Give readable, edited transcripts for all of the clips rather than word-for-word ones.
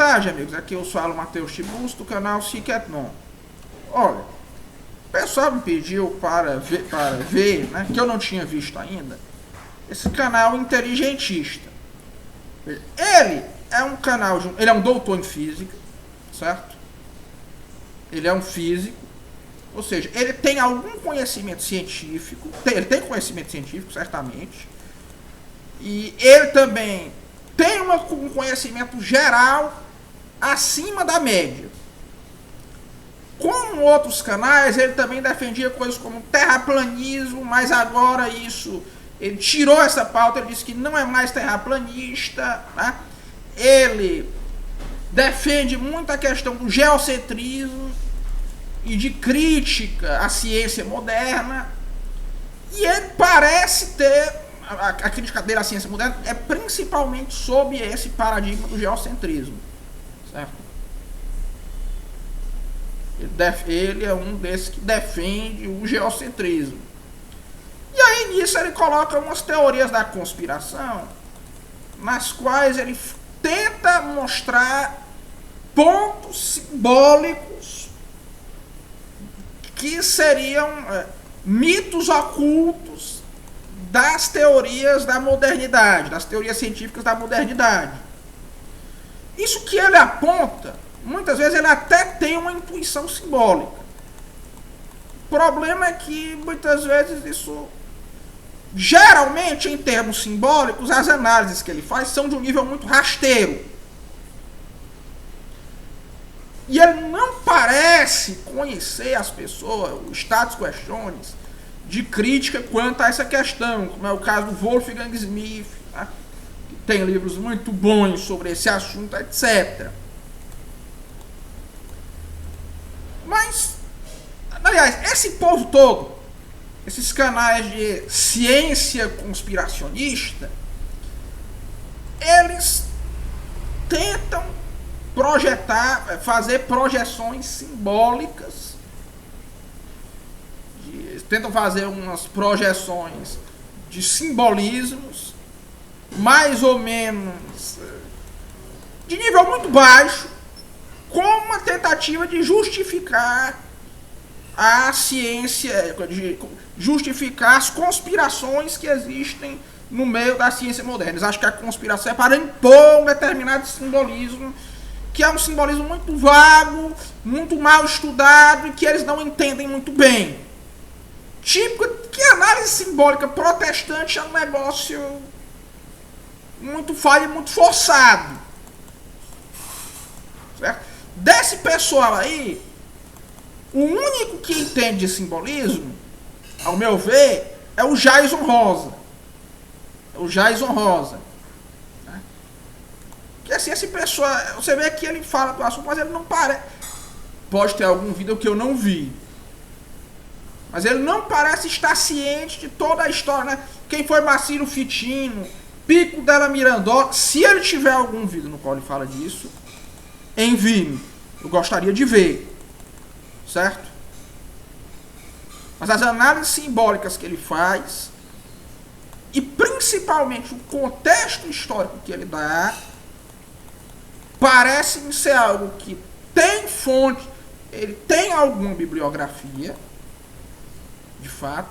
tarde, amigos. Aqui eu falo Matheus Tiburcio, do canal Cicetnon. Olha, o pessoal me pediu para ver, né, que eu não tinha visto ainda, esse canal Inteligentista. Ele é um canal, ele é um doutor em física, certo? Ele é um físico, ou seja, ele tem algum conhecimento científico, ele tem conhecimento científico, certamente, e ele também tem um conhecimento geral acima da média. Como outros canais, ele também defendia coisas como terraplanismo, mas agora ele tirou essa pauta, ele disse que não é mais terraplanista, né? Ele defende muito a questão do geocentrismo e de crítica à ciência moderna, e ele parece ter, a crítica dele à ciência moderna é principalmente sob esse paradigma do geocentrismo, certo? Ele é um desses que defende o geocentrismo. E aí nisso ele coloca umas teorias da conspiração, nas quais ele tenta mostrar pontos simbólicos que seriam mitos ocultos das teorias da modernidade, das teorias científicas da modernidade. Isso que ele aponta, muitas vezes ele até tem uma intuição simbólica. O problema é que muitas vezes isso, geralmente em termos simbólicos, as análises que ele faz são de um nível muito rasteiro. E ele não parece conhecer as pessoas, os status questiones, de crítica quanto a essa questão, como é o caso do Wolfgang Smith, né, que tem livros muito bons sobre esse assunto, etc. Mas, aliás, esse povo todo, esses canais de ciência conspiracionista, eles tentam fazer projeções simbólicas, tentam fazer umas projeções de simbolismos, mais ou menos de nível muito baixo, com uma tentativa de justificar a ciência, de justificar as conspirações que existem no meio da ciência moderna. Eles acham que a conspiração é para impor um determinado simbolismo, que é um simbolismo muito vago, muito mal estudado e que eles não entendem muito bem. Típico que a análise simbólica protestante é um negócio muito falho e muito forçado. Certo? Desse pessoal aí, o único que entende de simbolismo, ao meu ver, é o Jason Rosa. Né? Que assim, esse pessoal, você vê que ele fala do assunto, mas ele não parece. Pode ter algum vídeo que eu não vi. Mas ele não parece estar ciente de toda a história, né? Quem foi Marcílio Fitino, Pico della Mirandola. Se ele tiver algum vídeo no qual ele fala disso, envie-me. Eu gostaria de ver. Certo? Mas as análises simbólicas que ele faz, e principalmente o contexto histórico que ele dá, parece-me ser algo que tem fonte, ele tem alguma bibliografia, de fato,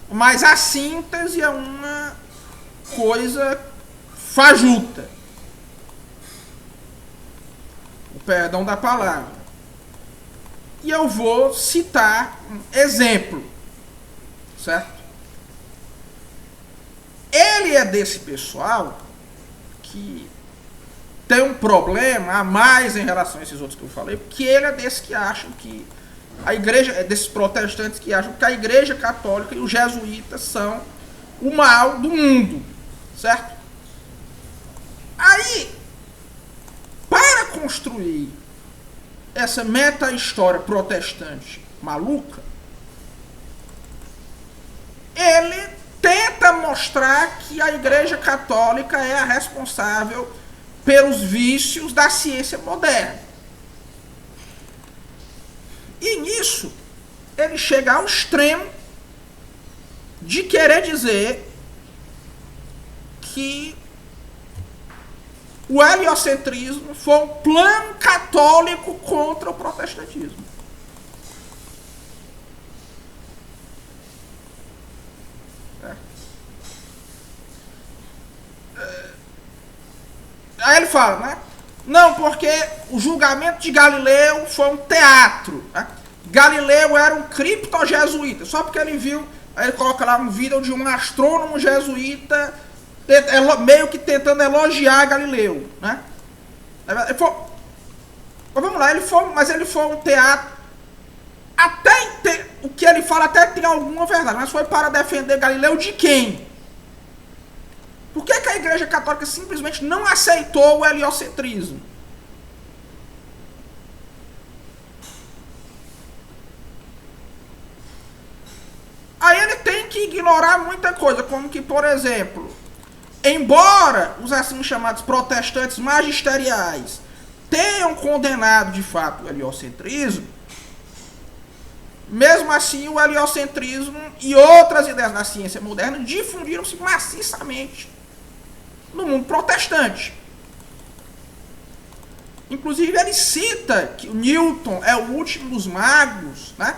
mas a síntese é uma coisa fajuta. O perdão da palavra. E eu vou citar um exemplo, certo? Ele é desse pessoal que tem um problema a mais em relação a esses outros que eu falei, porque ele é desses que acham que a igreja, é desses protestantes que acham que a igreja católica e os jesuítas são o mal do mundo, certo? Aí, para construir essa meta-história protestante maluca, ele tenta mostrar que a igreja católica é a responsável pelos vícios da ciência moderna. E nisso, ele chega ao extremo de querer dizer que o heliocentrismo foi um plano católico contra o protestantismo. Aí ele fala, né? Não, porque o julgamento de Galileu foi um teatro. Né? Galileu era um criptojesuíta. Só porque ele viu, aí ele coloca lá um vídeo de um astrônomo jesuíta meio que tentando elogiar Galileu. Né? Ele foi, mas vamos lá, mas ele foi um teatro. O que ele fala até tem alguma verdade, mas foi para defender Galileu de quem? Por que a Igreja Católica simplesmente não aceitou o heliocentrismo? Aí ele tem que ignorar muita coisa, como que, por exemplo, embora os assim chamados protestantes magisteriais tenham condenado de fato o heliocentrismo, mesmo assim o heliocentrismo e outras ideias da ciência moderna difundiram-se maciçamente no mundo protestante. Inclusive ele cita que o Newton é o último dos magos, né?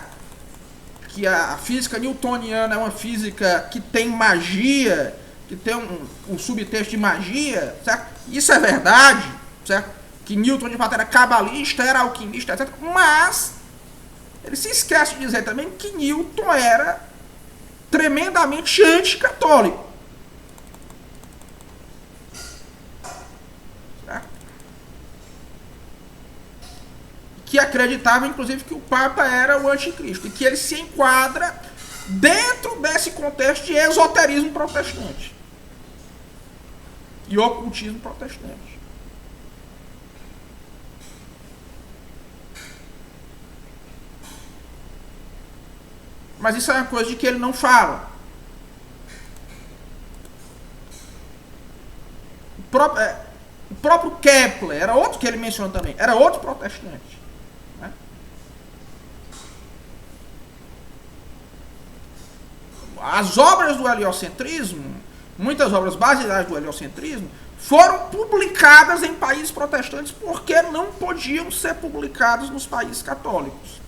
Que a física newtoniana é uma física que tem magia, que tem um subtexto de magia, certo? Isso é verdade, certo? Que Newton de fato era cabalista, era alquimista, etc. Mas ele se esquece de dizer também que Newton era tremendamente anticatólico. Que acreditava, inclusive, que o Papa era o anticristo. E que ele se enquadra dentro desse contexto de esoterismo protestante. E ocultismo protestante. Mas isso é uma coisa de que ele não fala. O próprio Kepler, era outro que ele mencionou também, era outro protestante. Né? As obras do heliocentrismo, muitas obras baseadas do heliocentrismo, foram publicadas em países protestantes porque não podiam ser publicadas nos países católicos.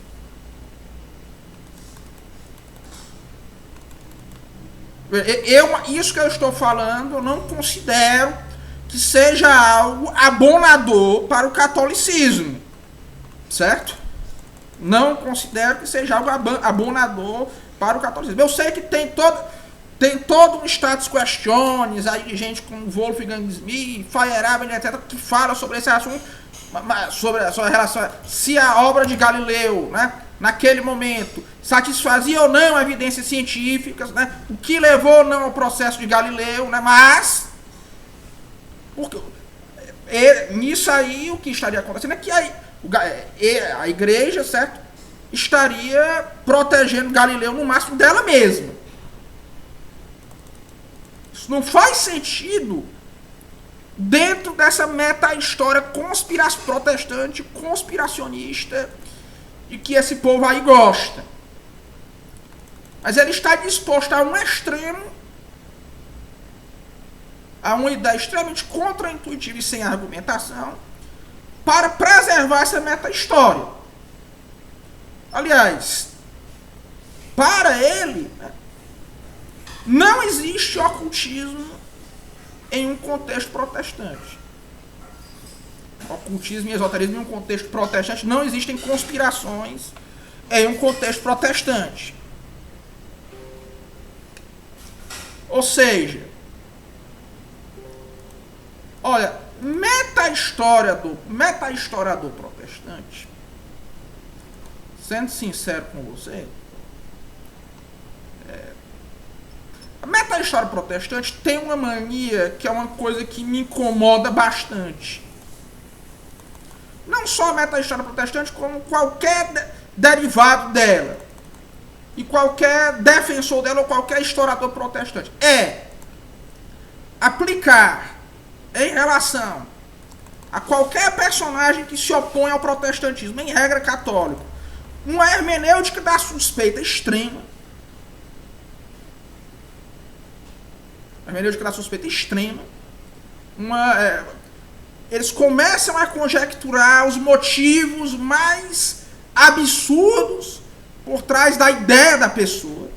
Isso que eu estou falando, eu não considero que seja algo abonador para o catolicismo, certo? Não considero que seja algo abonador para o catolicismo. Eu sei que tem todo um status questiones aí de gente como Wolfgang Smith, Feyerabend, etc., que fala sobre esse assunto, sobre a relação, se a obra de Galileu, né, naquele momento, satisfazia ou não evidências científicas, né, o que levou ou não ao processo de Galileu, né, mas porque, nisso aí o que estaria acontecendo é que a igreja, certo, estaria protegendo Galileu no máximo dela mesma. Isso não faz sentido dentro dessa meta-história protestante, conspiracionista, de que esse povo aí gosta. Mas ele está disposto a um extremo, a uma ideia extremamente contraintuitiva e sem argumentação, para preservar essa meta-história. Aliás, para ele, né, não existe ocultismo em um contexto protestante. Ocultismo e esoterismo em um contexto protestante, não existem conspirações em um contexto protestante. Ou seja, olha, meta-historiador protestante, sendo sincero com você, a meta-história protestante tem uma mania que é uma coisa que me incomoda bastante. Não só a meta-história protestante, como qualquer derivado dela. E qualquer defensor dela ou qualquer historiador protestante. É aplicar em relação a qualquer personagem que se opõe ao protestantismo, em regra católica, uma hermenêutica da suspeita extrema. Hermenêutica da suspeita extrema. eles começam a conjecturar os motivos mais absurdos por trás da ideia da pessoa.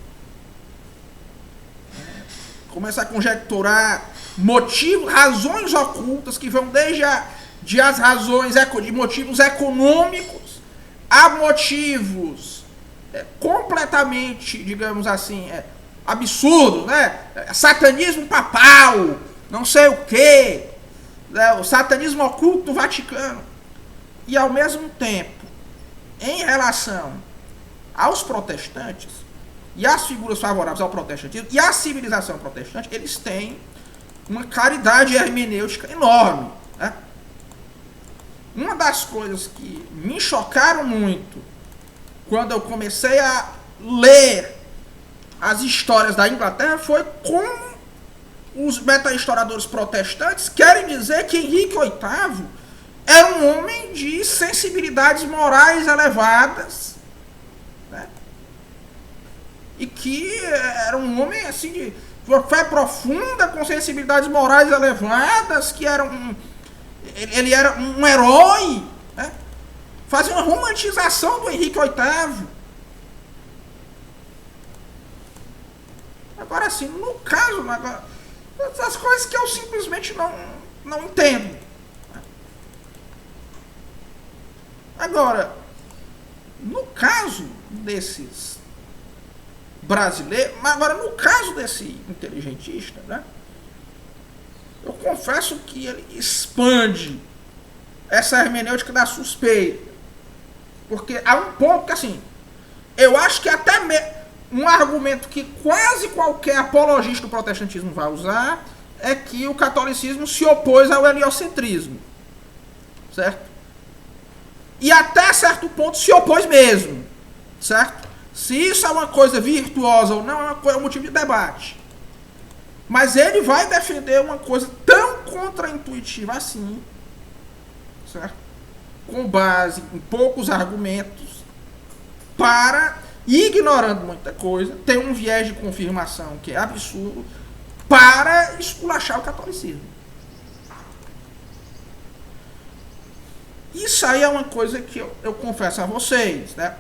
Começa a conjecturar motivos, razões ocultas que vão desde as razões de motivos econômicos a motivos completamente, digamos assim, absurdos, né? Satanismo papal, não sei o quê, né? O satanismo oculto do Vaticano. E ao mesmo tempo, em relação aos protestantes e às figuras favoráveis ao protestantismo e à civilização protestante, eles têm uma claridade hermenêutica enorme, né? Uma das coisas que me chocaram muito quando eu comecei a ler as histórias da Inglaterra foi como os meta-historiadores protestantes querem dizer que Henrique VIII era um homem de sensibilidades morais elevadas, né? E que era um homem assim de fé profunda, com sensibilidades morais elevadas, que era ele era um herói, né? Fazia uma romantização do Henrique VIII. Agora, assim, no caso, as coisas que eu simplesmente não entendo. Agora, no caso desses brasileiros, mas agora no caso desse inteligentista, né? Eu confesso que ele expande essa hermenêutica da suspeita. Porque há um ponto que, assim, eu acho que até um argumento que quase qualquer apologista do protestantismo vai usar é que o catolicismo se opôs ao heliocentrismo. Certo? E até certo ponto se opôs mesmo. Certo? Se isso é uma coisa virtuosa ou não, é um motivo de debate. Mas ele vai defender uma coisa tão contraintuitiva assim, certo? Com base em poucos argumentos, para, ignorando muita coisa, ter um viés de confirmação que é absurdo, para esculachar o catolicismo. Isso aí é uma coisa que eu confesso a vocês, né?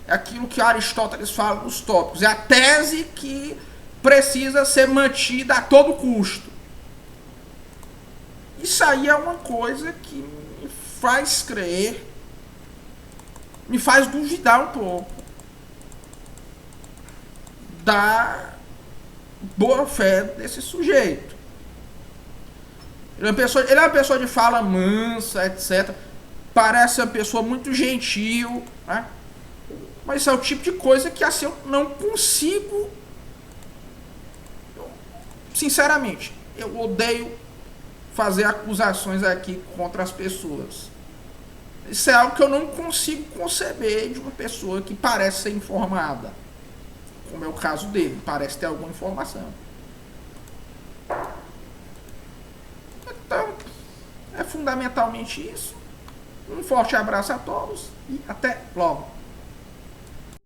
É aquilo que Aristóteles fala nos Tópicos, é a tese que precisa ser mantida a todo custo. Isso aí é uma coisa que me faz crer, me faz duvidar um pouco da boa fé desse sujeito. Ele é uma pessoa de fala mansa, etc. Parece uma pessoa muito gentil, né? Mas isso é o tipo de coisa que assim eu não consigo. Sinceramente, eu odeio fazer acusações aqui contra as pessoas. Isso é algo que eu não consigo conceber de uma pessoa que parece ser informada. Como é o caso dele, parece ter alguma informação. Então, é fundamentalmente isso. Um forte abraço a todos e até logo.